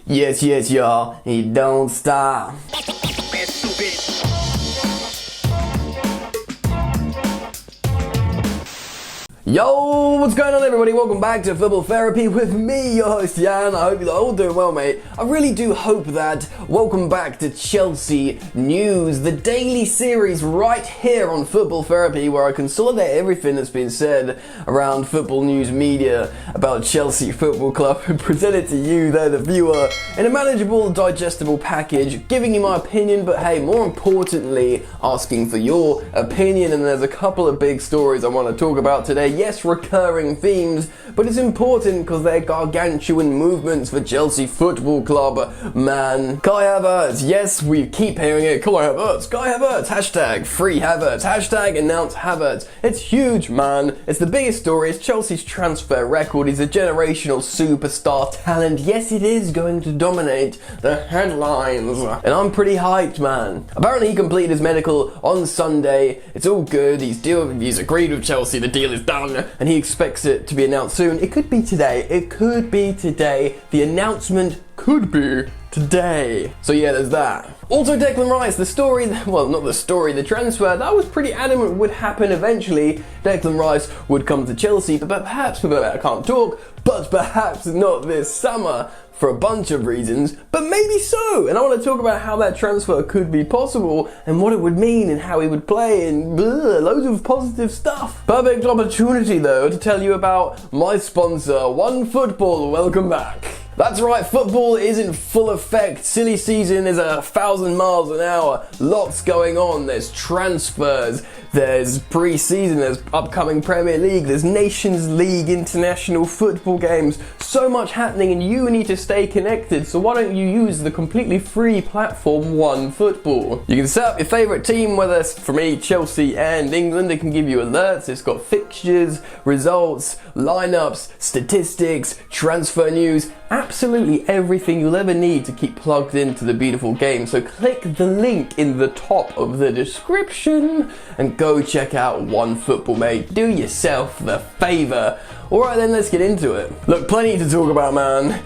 Yes, yes, y'all, he don't stop. Yo, what's going on everybody? Welcome back to Football Therapy with me, your host Yan. I hope you're all doing well, mate. I really do hope that. Welcome back to Chelsea News, the daily series right here on Football Therapy, where I consolidate everything that's been said around football news media about Chelsea Football Club and present it to you, there, the viewer, in a manageable, digestible package, giving you my opinion, but hey, more importantly, asking for your opinion. And there's a couple of big stories I want to talk about today. Yes, recurring themes, but it's important because they're gargantuan movements for Chelsea Football Club, man. Kai Havertz, yes, we keep hearing it. Kai Havertz, hashtag free Havertz, hashtag announce Havertz. It's huge, man. It's the biggest story. It's Chelsea's transfer record. He's a generational superstar talent. Yes, it is going to dominate the headlines. And I'm pretty hyped, man. Apparently he completed his medical on Sunday. It's all good. He's agreed with Chelsea. The deal is done. And he expects it to be announced soon. It could be today. It could be today. The announcement could be today. So yeah, there's that. Also Declan Rice, the story, well, not the story, the transfer, that was pretty adamant would happen eventually. Declan Rice would come to Chelsea, but perhaps, I can't talk, but perhaps not this summer. For a bunch of reasons, but maybe so. And I want to talk about how that transfer could be possible and what it would mean and how he would play and loads of positive stuff. Perfect opportunity though to tell you about my sponsor, OneFootball. Welcome back. That's right, football is in full effect. Silly season is 1,000 miles an hour. Lots going on. There's transfers, there's pre-season, there's upcoming Premier League, there's Nations League, international football games. So much happening and you need to stay connected. So why don't you use the completely free platform OneFootball? You can set up your favourite team, whether it's, for me, Chelsea and England. It can give you alerts. It's got fixtures, results, lineups, statistics, transfer news, absolutely everything you'll ever need to keep plugged into the beautiful game. So click the link in the top of the description and go check out OneFootball, mate. Do yourself the favour. Alright then, let's get into it. Look, plenty to talk about, man.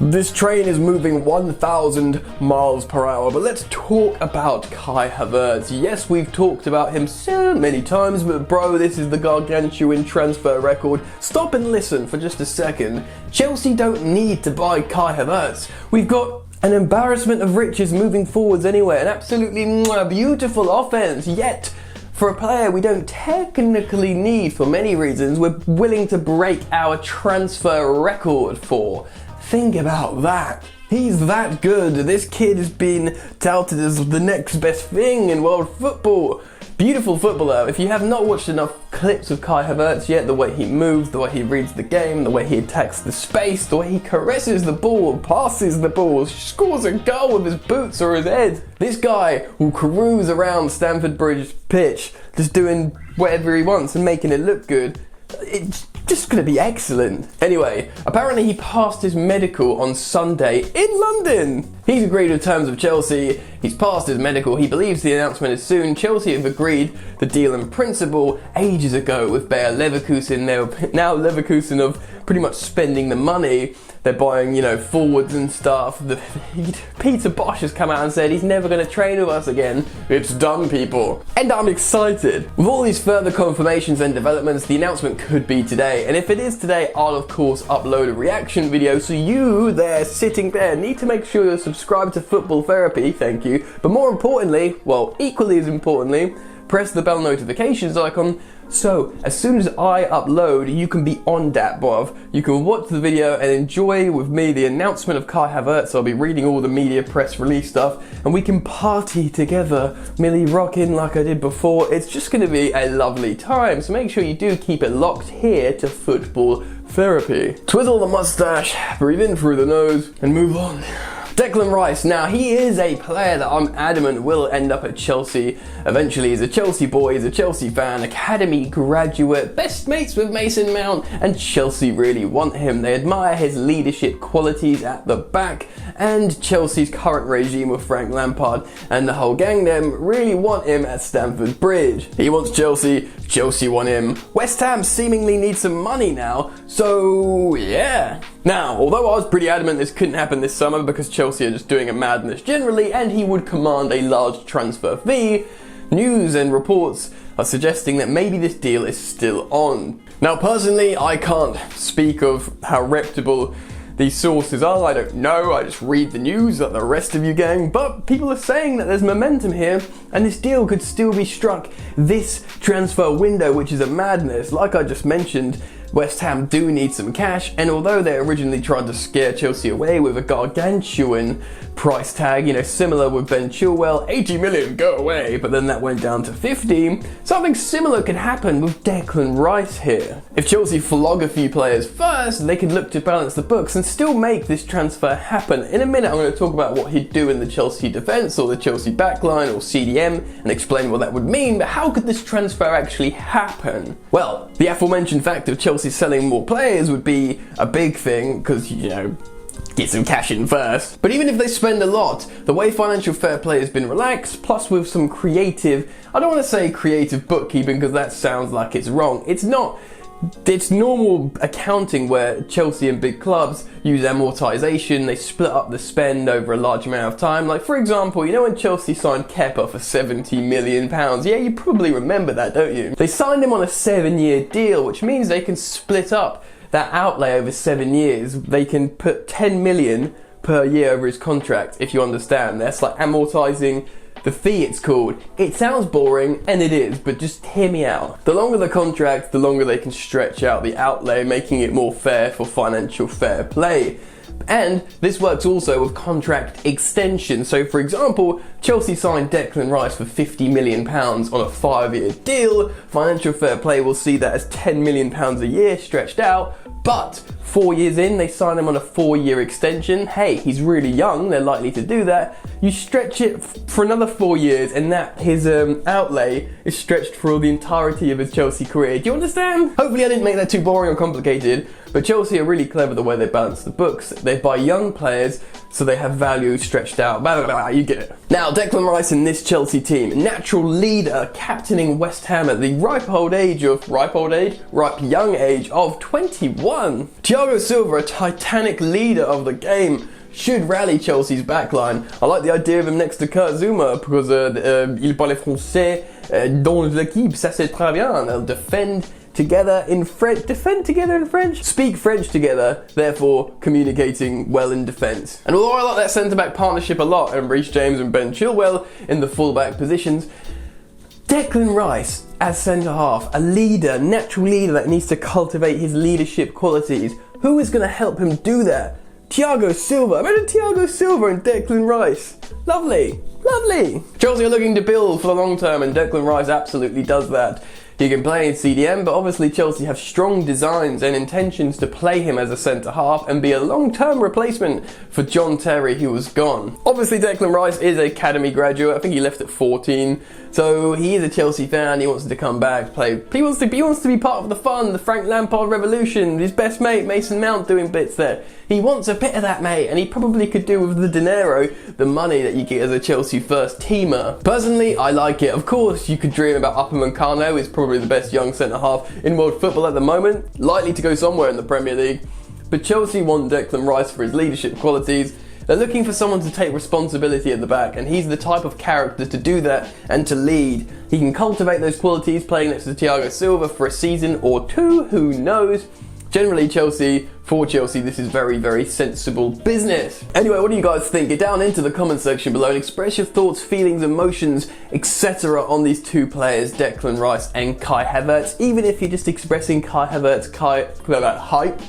This train is moving 1,000 miles per hour, but let's talk about Kai Havertz. Yes, we've talked about him so many times, but bro, this is the gargantuan transfer record. Stop and listen for just a second. Chelsea don't need to buy Kai Havertz. We've got an embarrassment of riches moving forwards anyway, an absolutely beautiful offense, yet for a player we don't technically need for many reasons, we're willing to break our transfer record for. Think about that. He's that good. This kid has been touted as the next best thing in world football. Beautiful footballer. If you have not watched enough clips of Kai Havertz yet, the way he moves, the way he reads the game, the way he attacks the space, the way he caresses the ball, passes the ball, scores a goal with his boots or his head. This guy will cruise around Stamford Bridge pitch, just doing whatever he wants and making it look good. It's just going to be excellent. Anyway, apparently he passed his medical on Sunday in London. He's agreed with terms of Chelsea. He's passed his medical. He believes the announcement is soon. Chelsea have agreed the deal in principle ages ago with Bayern Leverkusen. They're now Leverkusen of pretty much spending the money. They're buying, forwards and stuff. Peter Bosch has come out and said he's never going to train with us again. It's done, people. And I'm excited. With all these further confirmations and developments, the announcement could be today. And if it is today, I'll of course upload a reaction video. So you there, sitting there, need to make sure you're subscribed to Football Therapy, thank you. But more importantly, well, equally as importantly, press the bell notifications icon so as soon as I upload, you can be on that, bruv. You can watch the video and enjoy with me the announcement of Kai Havertz. I'll be reading all the media press release stuff and we can party together, Millie rocking like I did before. It's just going to be a lovely time, so make sure you do keep it locked here to Football Therapy. Twiddle the mustache, breathe in through the nose and move on. Declan Rice, now he is a player that I'm adamant will end up at Chelsea eventually. He's a Chelsea boy, he's a Chelsea fan, academy graduate, best mates with Mason Mount, and Chelsea really want him. They admire his leadership qualities at the back, and Chelsea's current regime with Frank Lampard and the whole gang them really want him at Stamford Bridge. He wants Chelsea, Chelsea want him. West Ham seemingly needs some money now, so yeah. Now, although I was pretty adamant this couldn't happen this summer because Chelsea are just doing a madness generally and he would command a large transfer fee, news and reports are suggesting that maybe this deal is still on. Now personally, I can't speak of how reputable these sources are, I don't know, I just read the news like the rest of you gang, but people are saying that there's momentum here and this deal could still be struck this transfer window, which is a madness. Like I just mentioned, West Ham do need some cash, and although they originally tried to scare Chelsea away with a gargantuan price tag, you know, similar with Ben Chilwell, 80 million, go away, but then that went down to 50, something similar could happen with Declan Rice here. If Chelsea flog a few players first, they can look to balance the books and still make this transfer happen. In a minute I'm going to talk about what he'd do in the Chelsea defence or the Chelsea backline or CDM and explain what that would mean, but how could this transfer actually happen? Well, the aforementioned fact of Chelsea selling more players would be a big thing because, you know, get some cash in first. But even if they spend a lot, the way financial fair play has been relaxed, plus with some creative, I don't want to say creative bookkeeping because that sounds like it's wrong. It's not. It's normal accounting where Chelsea and big clubs use amortization, they split up the spend over a large amount of time. Like for example, you know when Chelsea signed Kepa for £70 million? Yeah, you probably remember that, don't you? They signed him on a 7-year deal, which means they can split up that outlay over 7 years. They can put 10 million per year over his contract, if you understand. That's like amortizing the fee, it's called. It sounds boring, and it is, but just hear me out. The longer the contract, the longer they can stretch out the outlay, making it more fair for financial fair play. And this works also with contract extension. So for example, Chelsea signed Declan Rice for £50 million on a 5-year deal. Financial fair play will see that as £10 million a year stretched out, but 4 years in, they sign him on a 4-year extension. Hey, he's really young, they're likely to do that. You stretch it for another 4 years and that his outlay is stretched for the entirety of his Chelsea career. Do you understand? Hopefully I didn't make that too boring or complicated, but Chelsea are really clever the way they balance the books. They buy young players so they have value stretched out. Blah, blah, blah, you get it. Now, Declan Rice in this Chelsea team, natural leader, captaining West Ham at the ripe young age of 21. Thiago Silva, a titanic leader of the game, should rally Chelsea's backline. I like the idea of him next to Kurt Zouma because il parle français dans l'équipe, ça c'est très bien. They'll defend together in French, speak French together, therefore communicating well in defence. And although I like that centre-back partnership a lot, and Reece James and Ben Chilwell in the full-back positions, Declan Rice as centre-half, a leader, natural leader that needs to cultivate his leadership qualities. Who is going to help him do that? Thiago Silva. Imagine Thiago Silva and Declan Rice. Lovely, lovely. Chelsea are looking to build for the long term and Declan Rice absolutely does that. He can play in CDM, but obviously Chelsea have strong designs and intentions to play him as a centre-half and be a long-term replacement for John Terry, who was gone. Obviously Declan Rice is an academy graduate, I think he left at 14, so he is a Chelsea fan, he wants to come back, play. He wants to be part of the fun, the Frank Lampard revolution, his best mate Mason Mount doing bits there. He wants a bit of that, mate, and he probably could do with the dinero, the money that you get as a Chelsea first teamer. Personally, I like it. Of course, you could dream about Upamecano, is probably the best young centre-half in world football at the moment, likely to go somewhere in the Premier League. But Chelsea want Declan Rice for his leadership qualities. They're looking for someone to take responsibility at the back, and he's the type of character to do that and to lead. He can cultivate those qualities playing next to Thiago Silva for a season or two, who knows. Generally, for Chelsea, this is very, very sensible business. Anyway, what do you guys think? Get down into the comment section below and express your thoughts, feelings, emotions, etc. on these two players, Declan Rice and Kai Havertz. Even if you're just expressing Kai Havertz, hype.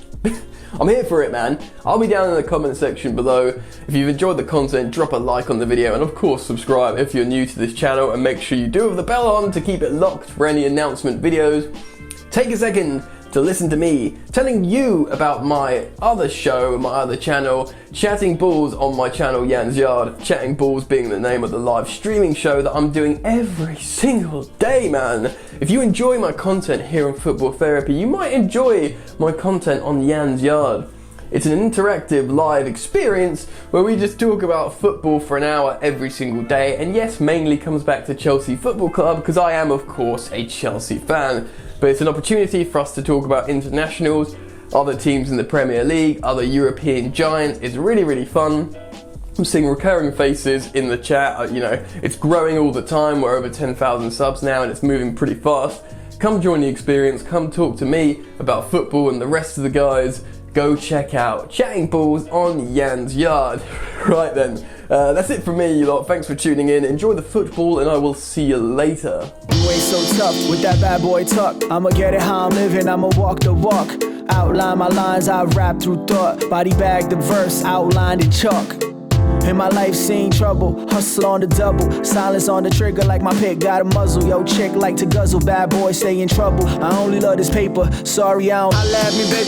I'm here for it, man. I'll be down in the comment section below. If you've enjoyed the content, drop a like on the video, and of course subscribe if you're new to this channel, and make sure you do have the bell on to keep it locked for any announcement videos. Take a second to listen to me telling you about my other show, my other channel, Chatting Balls on my channel Jan's Yard. Chatting Balls being the name of the live streaming show that I'm doing every single day, man. If you enjoy my content here on Football Therapy, you might enjoy my content on Jan's Yard. It's an interactive live experience where we just talk about football for an hour every single day, and yes, mainly comes back to Chelsea Football Club because I am of course a Chelsea fan. But it's an opportunity for us to talk about internationals, other teams in the Premier League, other European giants. It's really, really fun. I'm seeing recurring faces in the chat. You know, it's growing all the time. We're over 10,000 subs now and it's moving pretty fast. Come join the experience. Come talk to me about football and the rest of the guys. Go check out Chatting Balls on Jan's Yard. Right then, that's it from me, you lot. Thanks for tuning in. Enjoy the football and I will see you later. You ain't so tough with that bad boy tuck. I'ma get it how I'm living, I'ma walk the walk. Outline my lines, I rap through thought. Body bag the verse, outlined in chalk. In my life seen trouble, hustle on the double. Silence on the trigger like my pick got a muzzle. Yo, chick like to guzzle, bad boy stay in trouble. I only love this paper, sorry I don't. I laugh me, baby.